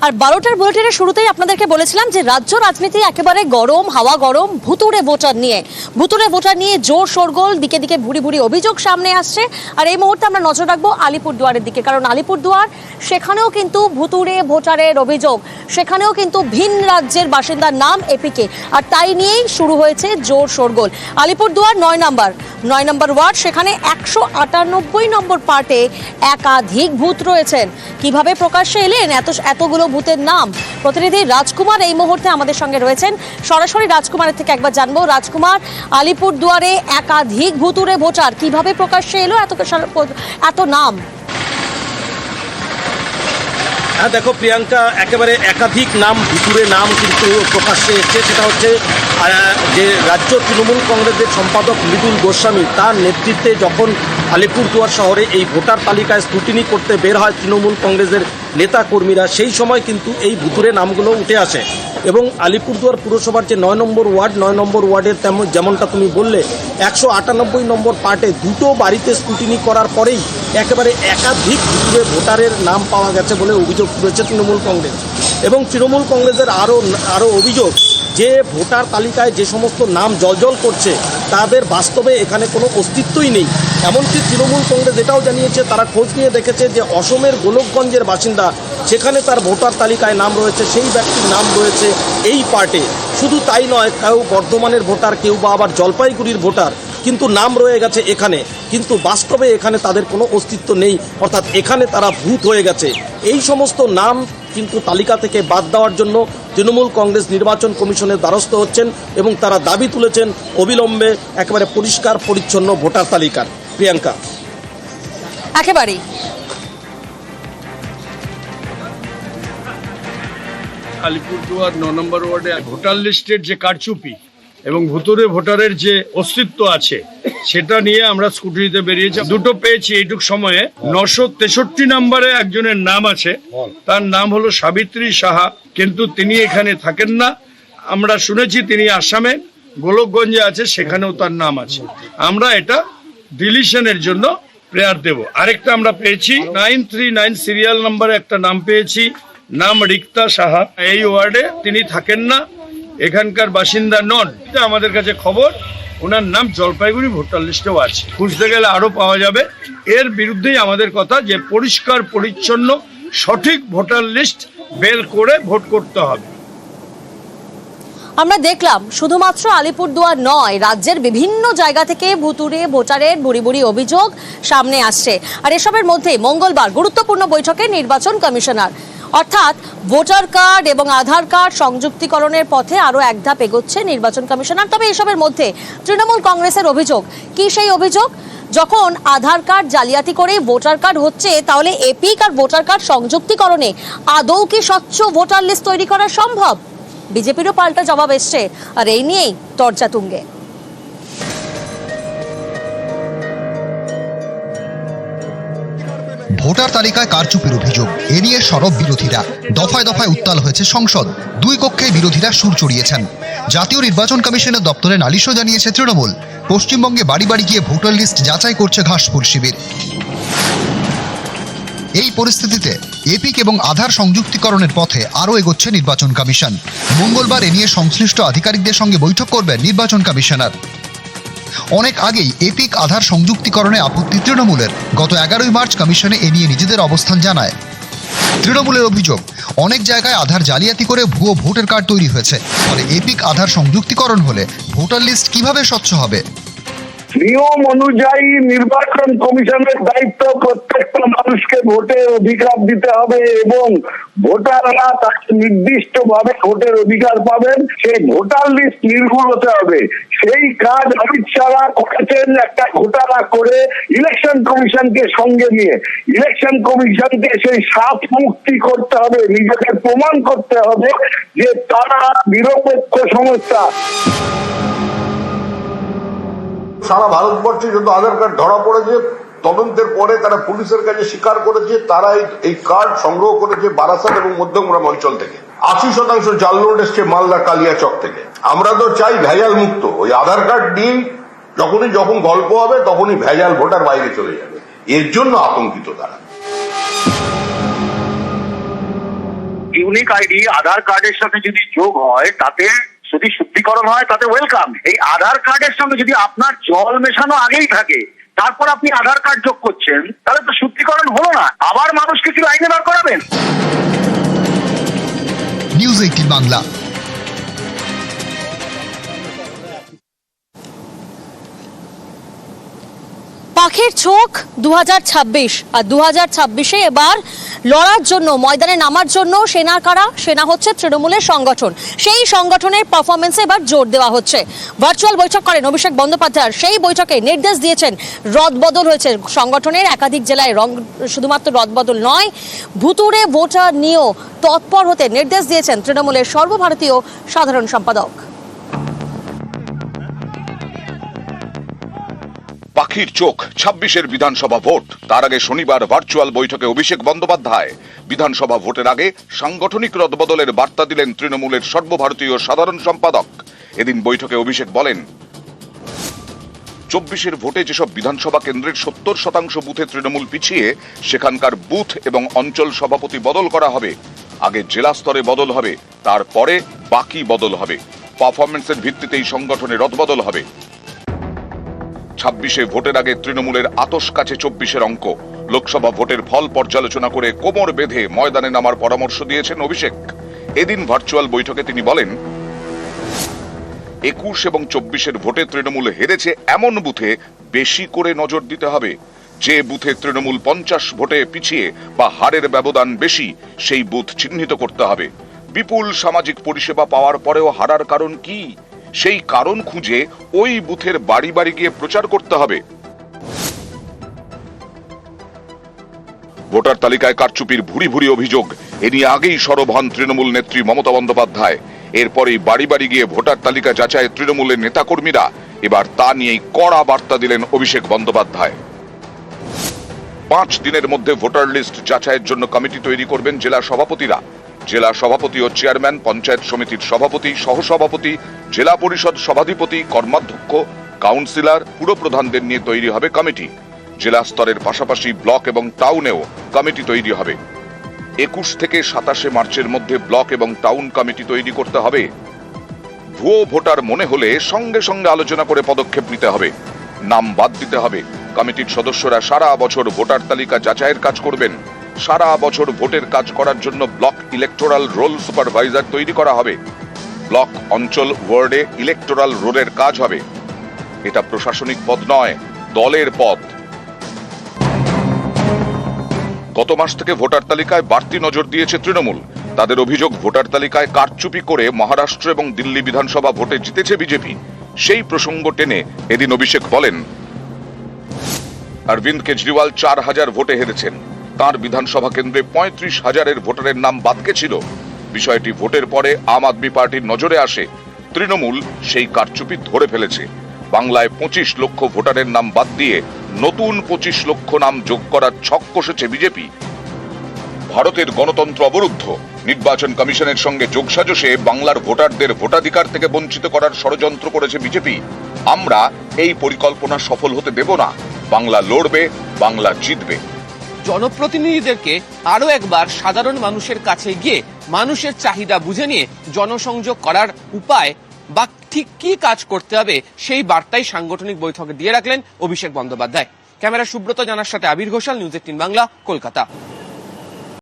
আর 12টার বুলেটিনের শুরুতেই আপনাদেরকে বলেছিলাম যে রাজ্য রাজনীতি একেবারে গরম, হাওয়া গরম, ভুতুড়ে ভোটার নিয়ে জোর শোরগোল, দিকে দিকে ভুরি ভুরি অভিযোগ সামনে আসছে। আর এই মুহূর্তে আমরা নজর রাখবো আলিপুরদুয়ারের দিকে, কারণ আলিপুরদুয়ার সেখানেও কিন্তু ভুতুড়ে ভোটারের অভিযোগ, সেখানেও কিন্তু ভিন রাজ্যের বাসিন্দার নাম এপিকে, আর তাই নিয়েই শুরু হয়েছে জোর শোরগোল। আলিপুরদুয়ার 9 নম্বর ওয়ার্ড, সেখানে 198 নম্বর পার্টে একাধিক ভূত রয়েছেন। কিভাবে প্রকাশ্যে এলেন এতগুলো ভূতের নাম? প্রতিনিধি রাজকুমার এই মুহূর্তে আমাদের সঙ্গে রয়েছেন, সরাসরি রাজকুমারের থেকে একবার জানবো। রাজকুমার, আলিপুরদুয়ারে একাধিক ভুতুড়ে ভোটার কিভাবে প্রকাশ্যে এলো এত নাম? হ্যাঁ দেখো প্রিয়াঙ্কা, একেবারে একাধিক নাম, ভুতুড়ে নাম কিন্তু প্রকাশ্যে এসছে। সেটা হচ্ছে যে রাজ্য তৃণমূল কংগ্রেসের সম্পাদক মৃদুল গোস্বামী, তার নেতৃত্বে যখন আলিপুরদুয়ার শহরে এই ভোটার তালিকায় স্ক্রুটিনি করতে বের হয় তৃণমূল কংগ্রেসের নেতা কর্মীরা, সেই সময় কিন্তু এই ভুতুড়ে নামগুলো উঠে আসে। এবং আলিপুরদুয়ার পুরসভার যে 9 নম্বর ওয়ার্ডের যেমনটা তুমি বললে, 198 নম্বর পার্টে দুটো বাড়িতে স্ক্রুটিনি করার পরেই একেবারে একাধিক ভুতুড়ে ভোটারের নাম পাওয়া গেছে বলে অভিযোগ করেছে তৃণমূল কংগ্রেস। এবং তৃণমূল কংগ্রেসের আরও অভিযোগ যে ভোটার তালিকায় যে সমস্ত নাম জলজল করছে তাদের বাস্তবে এখানে কোনো অস্তিত্বই নেই। এমনকি তৃণমূল কংগ্রেস এটাও জানিয়েছে, তারা খোঁজ নিয়ে দেখেছে যে অসমের গোলকগঞ্জের বাসিন্দা, সেখানে তার ভোটার তালিকায় নাম রয়েছে, সেই ব্যক্তির নাম রয়েছে এই পার্টে। শুধু তাই নয়, কেউ বর্ধমানের ভোটার, কেউ বা আবার জলপাইগুড়ির ভোটার, কিন্তু নাম রয়ে গেছে এখানে, কিন্তু বাস্তবে এখানে তাদের কোনো অস্তিত্ব নেই, অর্থাৎ এখানে তারা ভূত হয়ে গেছে। এই সমস্ত নাম কিন্তু তালিকা থেকে বাদ দেওয়ার জন্য তৃণমূল কংগ্রেস নির্বাচন কমিশনের দ্বারস্থ হচ্ছেন এবং তারা দাবি তুলেছেন অবিলম্বে একেবারে পরিষ্কার পরিচ্ছন্ন ভোটার তালিকার। প্রিয়াঙ্কা, একেবারেই আলিপুরদুয়ার 9 নম্বর ওয়ার্ডে ভোটার লিস্টের যে কারচুপি এবং ভুতুড়ে ভোটারের যে অস্তিত্ব আছে সেটা নিয়ে আমরা স্কুটিতে বেরিয়েছি। দুটো পেয়েছি এইটুক সময়ে। 963 নম্বরে একজনের নাম আছে, তার নাম হলো সাবিত্রী সাহা, কিন্তু তিনি এখানে থাকেন না। আমরা শুনেছি তিনি আসামে গোলকগঞ্জে আছে, সেখানেও তার নাম আছে। আমরা এটা ডিলিশনের জন্য প্রেয়ার দেব। আরেকটা আমরা পেয়েছি 939 সিরিয়াল নাম্বারে একটা নাম পেয়েছি, নাম রিক্তা সাহা। এই ওয়ার্ডে তিনি থাকেন না, এখানকার বাসিন্দা নন। আমাদের কাছে খবর ওনার নাম জলপাইগুড়ি ভোটার লিস্টেও আছে। খুঁজতে গেলে আরো পাওয়া যাবে। এর বিরুদ্ধেই আমাদের কথা যে পরিষ্কার পরিচ্ছন্ন সঠিক ভোটার লিস্ট বের করে ভোট করতে হবে। আমরা দেখলাম শুধুমাত্র আলিপুরদুয়ার নয়, রাজ্যের বিভিন্ন জায়গা থেকে ভুতুড়ে ভোটারের বুড়ি বুড়ি অভিযোগ সামনে আসছে। আর এসবের মধ্যে মঙ্গলবার গুরুত্বপূর্ণ বৈঠকে নির্বাচন কমিশনার, অর্থাৎ ভোটার কার্ড এবং আধার কার্ড সংযুক্তিকরণের পথে আরো এক ধাপ এগোচ্ছে নির্বাচন কমিশনার। তবে এসবের মধ্যে তৃণমূল কংগ্রেসের অভিযোগ কি? সেই অভিযোগ, যখন আধার কার্ড জালিয়াতি করে ভোটার কার্ড হচ্ছে, তাহলে এপিক আর ভোটার কার্ড সংযুক্তিকরণে আদৌ কি স্বচ্ছ ভোটার লিস্ট তৈরি করা সম্ভব? বিজেপিরও পাল্টা জবাব এসছে, আর এই নিয়েই চর্চা তুঙ্গে। ভোটার তালিকায় কারচুপির অভিযোগ, এ নিয়ে সরব বিরোধীরা। দফায় দফায় উত্তাল হয়েছে সংসদ, দুই কক্ষে বিরোধীরা সুর চড়িয়েছেন। জাতীয় নির্বাচন কমিশনের দপ্তরে নালিশও জানিয়েছে তৃণমূল। পশ্চিমবঙ্গে বাড়ি বাড়ি গিয়ে ভোটার লিস্ট যাচাই করছে ঘাসফুল শিবির। এই পরিস্থিতিতে এপিক এবং আধার সংযুক্তিকরণের পথে আরও এগোচ্ছে নির্বাচন কমিশন। মঙ্গলবার এ নিয়ে সংশ্লিষ্ট আধিকারিকদের সঙ্গে বৈঠক করবেন নির্বাচন কমিশনার। অনেক আগেই এপিক আধার সংযুক্তিকরণে আপত্তি তৃণমূলের। গত 11 মার্চ কমিশনে এ নিয়ে নিজেদের অবস্থান জানায়। তৃণমূলের অভিযোগ, অনেক জায়গায় আধার জালিয়াতি করে ভুয়ো ভোটার কার্ড তৈরি হয়েছে। ফলে এপিক আধার সংযুক্তিকরণ হলে ভোটার লিস্ট কিভাবে স্বচ্ছ হবে? নিয়ম অনুযায়ী নির্বাচন কমিশনের দায়িত্ব প্রত্যেকটা মানুষকে ভোটের অধিকার দিতে হবে এবং ভোটাররা তাকে নির্দিষ্টভাবে ভোটের অধিকার পাবেন। সেই ভোটার লিস্ট নির্ভুল হতে হবে। সেই কাজ অমিত শাহ করেছেন একটা ঘোটালা করে ইলেকশন কমিশনকে সঙ্গে নিয়ে। ইলেকশন কমিশনকে সেই সাপ মুক্তি করতে হবে, নিজেকে প্রমাণ করতে হবে যে তারা নিরপেক্ষ সংস্থা। সারা ভারতবর্ষে যত আধার কার্ড ধরা পড়েছে, তদন্তের পরে তারা পুলিশের কাছে স্বীকার করেছে তারা এই কার্ড সংগ্রহ করেছে বারাসাত এবং মধ্যমগ্রাম অঞ্চল থেকে। 80% জাল নোট এসছে মালদা কালিয়াচক থেকে। আমরা তো চাই ভেজাল মুক্ত। ওই আধার কার্ড নিয়ে যখন গল্প হবে তখনই ভেজাল ভোটার বাইরে চলে যাবে। এর জন্য আতঙ্কিত তারা। ইউনিক আইডি আধার কার্ডের সাথে যদি যোগ হয়, তাতে যদি শুদ্ধিকরণ হয় তাতে ওয়েলকাম। এই আধার কার্ডের সঙ্গে যদি আপনার জল মেশানো আগেই থাকে, তারপর আপনি আধার কার্ড যোগ করছেন, তাহলে তো শুদ্ধিকরণ হলো না। আবার মানুষকে কি আইনে বার করাবেন? নিউজ 18 বাংলা। পাখির চোখ 2026, আর 2026-এ এবার লড়ার জন্য, ময়দানে নামার জন্য সেনা কারা? সেনা হচ্ছে তৃণমূলের সংগঠন। সেই সংগঠনের পারফরমেন্সে এবার জোর দেওয়া হচ্ছে। ভার্চুয়াল বৈঠক করেন অভিষেক বন্দ্যোপাধ্যায়। সেই বৈঠকে নির্দেশ দিয়েছেন রদবদল হয়েছে সংগঠনের একাধিক জেলায়। শুধুমাত্র রদবদল নয়, ভুতুড়ে ভোটার নিয়েও তৎপর হতে নির্দেশ দিয়েছেন তৃণমূলের সর্বভারতীয় সাধারণ সম্পাদক। পাখির চোখ 26-এর বিধানসভা ভোট। তার আগে শনিবার ভার্চুয়াল বৈঠকে অভিষেক বন্দ্যোপাধ্যায় বিধানসভা ভোটের আগে সাংগঠনিক রদবদলের বার্তা দিলেন তৃণমূলের সর্বভারতীয় সাধারণ সম্পাদক। এদিন বৈঠকে অভিষেক বলেন, 24-এর ভোটে যেসব বিধানসভা কেন্দ্রের 70% বুথে তৃণমূল পিছিয়ে, সেখানকার বুথ এবং অঞ্চল সভাপতি বদল করা হবে। আগে জেলা স্তরে বদল হবে, তারপরে বাকি বদল হবে। পারফরমেন্সের ভিত্তিতেই সংগঠনে রদবদল হবে। 26-এ ভোটের আগে তৃণমূলের আতস কাছে 24-এর অঙ্ক। লোকসভা ভোটের ফল পর্যালোচনা করে কোমর বেঁধে ময়দানে নামার পরামর্শ দিয়েছেন অভিষেক। এদিন ভার্চুয়াল বৈঠকে তিনি বলেন, 21 এবং 24-এর ভোটে তৃণমূল হেরেছে এমন বুথে বেশি করে নজর দিতে হবে। যে বুথে তৃণমূল 50 ভোটে পিছিয়ে বা হারের ব্যবধান বেশি, সেই বুথ চিহ্নিত করতে হবে। বিপুল সামাজিক পরিষেবা পাওয়ার পরেও হারার কারণ কি, সেই কারণ খুঁজে ওই বুথের বাড়ি বাড়ি গিয়ে প্রচার করতে হবে। ভোটার তালিকায় কারচুপির ভুরি ভুরি অভিযোগ, এ নিয়ে আগেই সরব হন তৃণমূল নেত্রী মমতা বন্দ্যোপাধ্যায়। এরপরেই বাড়ি বাড়ি গিয়ে ভোটার তালিকা যাচাই তৃণমূলের নেতাকর্মীরা। এবার তা নিয়েই কড়া বার্তা দিলেন অভিষেক বন্দ্যোপাধ্যায়। 5 দিনের মধ্যে ভোটার লিস্ট যাচাইয়ের জন্য কমিটি তৈরি করবেন জেলা সভাপতিরা। জেলা সভাপতি ও চেয়ারম্যান, পঞ্চায়েত সমিতির সভাপতি, সহসভাপতি, জেলা পরিষদ সভাধিপতি, কর্মাধ্যক্ষ, কাউন্সিলর, পুরপ্রধানদের নিয়ে তৈরি হবে কমিটি। জেলা স্তরের পাশাপাশি ব্লক এবং টাউনেও কমিটি তৈরি হবে। 21 থেকে 27 মার্চের মধ্যে ব্লক এবং টাউন কমিটি তৈরি করতে হবে। ভুয়ো ভোটার মনে হলে সঙ্গে সঙ্গে আলোচনা করে পদক্ষেপ নিতে হবে। নাম বাদ দিতে হবে। কমিটির সদস্যরা সারা বছর ভোটার তালিকা যাচাইয়ের কাজ করবেন। সারা বছর ভোটের কাজ করার জন্য ব্লক ইলেকটোরাল রোল সুপারভাইজার তৈরি করা হবে। ব্লক, অঞ্চল, ওয়ার্ডে ইলেকটোরাল রোলের কাজ হবে। এটা প্রশাসনিক পদ নয়, দলের পদ। গত মাস থেকে ভোটার তালিকায় বাড়তি নজর দিয়েছে তৃণমূল। তাদের অভিযোগ, ভোটার তালিকায় কারচুপি করে মহারাষ্ট্র এবং দিল্লি বিধানসভা ভোটে জিতেছে বিজেপি। সেই প্রসঙ্গ টেনে এদিন অভিষেক বলেন, অরবিন্দ কেজরিওয়াল 4000 ভোটে হেরেছেন। তার বিধানসভা কেন্দ্রে 35,000-এর ভোটারের নাম বাদ গেছিল। বিষয়টি ভোটের পরে আম আদমি পার্টির নজরে আসে। তৃণমূল সেই কারচুপি ধরে ফেলেছে। বাংলায় 25 লক্ষ ভোটারের নাম বাদ দিয়ে নতুন 25 লক্ষ নাম যোগ করার ছক কষেছে বিজেপি। ভারতের গণতন্ত্র অবরুদ্ধ, নির্বাচন কমিশনের সঙ্গে যোগসাজশে বাংলার ভোটারদের ভোটাধিকার থেকে বঞ্চিত করার ষড়যন্ত্র করেছে বিজেপি। আমরা এই পরিকল্পনা সফল হতে দেব না। বাংলা লড়বে, বাংলা জিতবে। জনপ্রতিনিধিদেরকে আরো একবার সাধারণ মানুষের কাছে গিয়ে মানুষের চাহিদা বুঝে নিয়ে জনসংযোগ করার উপায় বা ঠিক কি কাজ করতে হবে, সেই বার্তাই সাংগঠনিক বৈঠকে দিয়ে রাখলেন অভিষেক বন্দ্যোপাধ্যায়। ক্যামেরা সুব্রত জানার সাথে আবির ঘোষাল, নিউজ 18 বাংলা, কলকাতা।